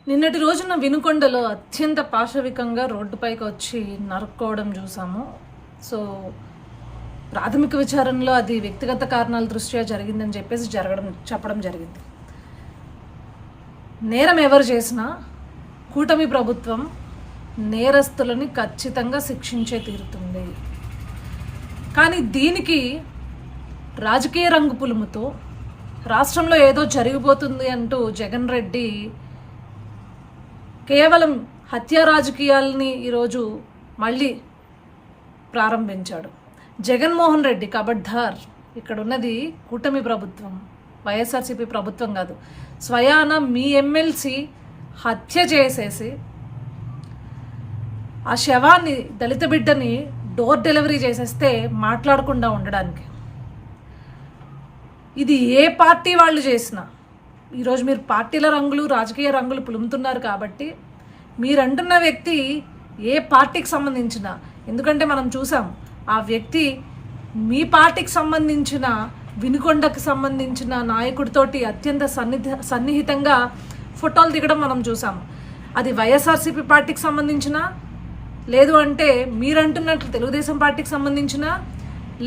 నిన్నటి రోజున వినుకొండలో అత్యంత పాశవికంగా రోడ్డుపైకి వచ్చి నరుక్కోవడం చూసాము. సో ప్రాథమిక విచారణలో అది వ్యక్తిగత కారణాల దృష్ట్యా జరిగిందని చెప్పడం జరిగింది. నేరం ఎవరు చేసినా కూటమి ప్రభుత్వం నేరస్తులని ఖచ్చితంగా శిక్షించే తీరుతుంది. కానీ దీనికి రాజకీయ రంగు పులుముతో రాష్ట్రంలో ఏదో జరిగిపోతుంది అంటూ జగన్ రెడ్డి కేవలం హత్యా రాజకీయాలని ఈరోజు మళ్ళీ ప్రారంభించాడు. జగన్మోహన్ రెడ్డి కబడ్దార్, ఇక్కడ ఉన్నది కూటమి ప్రభుత్వం, వైఎస్ఆర్సీపీ ప్రభుత్వం కాదు. స్వయాన మీ ఎమ్మెల్సీ హత్య చేసేసి ఆ శవాన్ని, దళిత బిడ్డని డోర్ డెలివరీ చేసేస్తే మాట్లాడకుండా ఉండడానికి. ఇది ఏ పార్టీ వాళ్ళు చేసినా, ఈరోజు మీరు పార్టీల రంగులు, రాజకీయ రంగులు పులుముతున్నారు కాబట్టి మీరు అంటున్న వ్యక్తి ఏ పార్టీకి సంబంధించిన, ఎందుకంటే మనం చూసాం ఆ వ్యక్తి మీ పార్టీకి సంబంధించిన, వినుకొండకు సంబంధించిన నాయకుడితోటి అత్యంత సన్నిహితంగా ఫోటోలు దిగడం మనం చూసాము. అది వైఎస్ఆర్సీపీ పార్టీకి సంబంధించిన, లేదు అంటే మీరంటున్నట్లు తెలుగుదేశం పార్టీకి సంబంధించిన,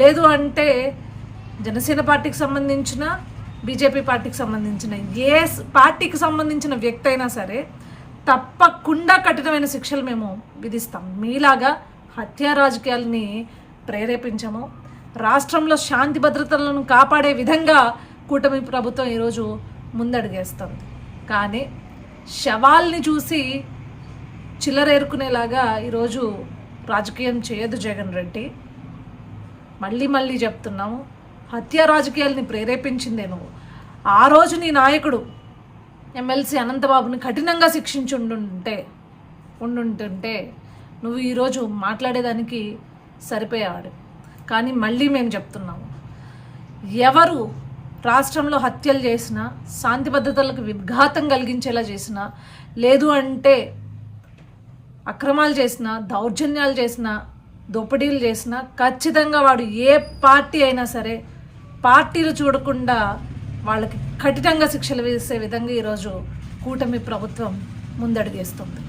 లేదు అంటే జనసేన పార్టీకి సంబంధించిన, బీజేపీ పార్టీకి సంబంధించిన, ఏ పార్టీకి సంబంధించిన వ్యక్తి అయినా సరే తప్పకుండా కఠినమైన శిక్షలు మేము విధిస్తాం. మీలాగా హత్యా రాజకీయాలని ప్రేరేపించము. రాష్ట్రంలో శాంతి భద్రతలను కాపాడే విధంగా కూటమి ప్రభుత్వం ఈరోజు ముందడుగేస్తుంది. కానీ శవాల్ని చూసి చిల్లరేరుకునేలాగా ఈరోజు రాజకీయం చేయదు జగన్ రెడ్డి. మళ్ళీ చెప్తున్నాము, హత్యా రాజకీయాలని ప్రేరేపించిందే నువ్వు. ఆ రోజు నీ నాయకుడు ఎమ్మెల్సీ అనంతబాబుని కఠినంగా శిక్షించి ఉండుంటుంటే నువ్వు ఈరోజు మాట్లాడేదానికి సరిపోయాడు. కానీ మళ్ళీ మేము చెప్తున్నాము, ఎవరు రాష్ట్రంలో హత్యలు చేసినా, శాంతి భద్రతలకు విఘాతం కలిగించేలా చేసినా, లేదు అంటే అక్రమాలు చేసినా, దౌర్జన్యాలు చేసినా, దోపిడీలు చేసినా ఖచ్చితంగా వాడు ఏ పార్టీ అయినా సరే పార్టీలు చూడకుండా వాళ్ళకి కఠినంగా శిక్షలు వేసే విధంగా ఈరోజు కూటమి ప్రభుత్వం ముందడుగేస్తుంది.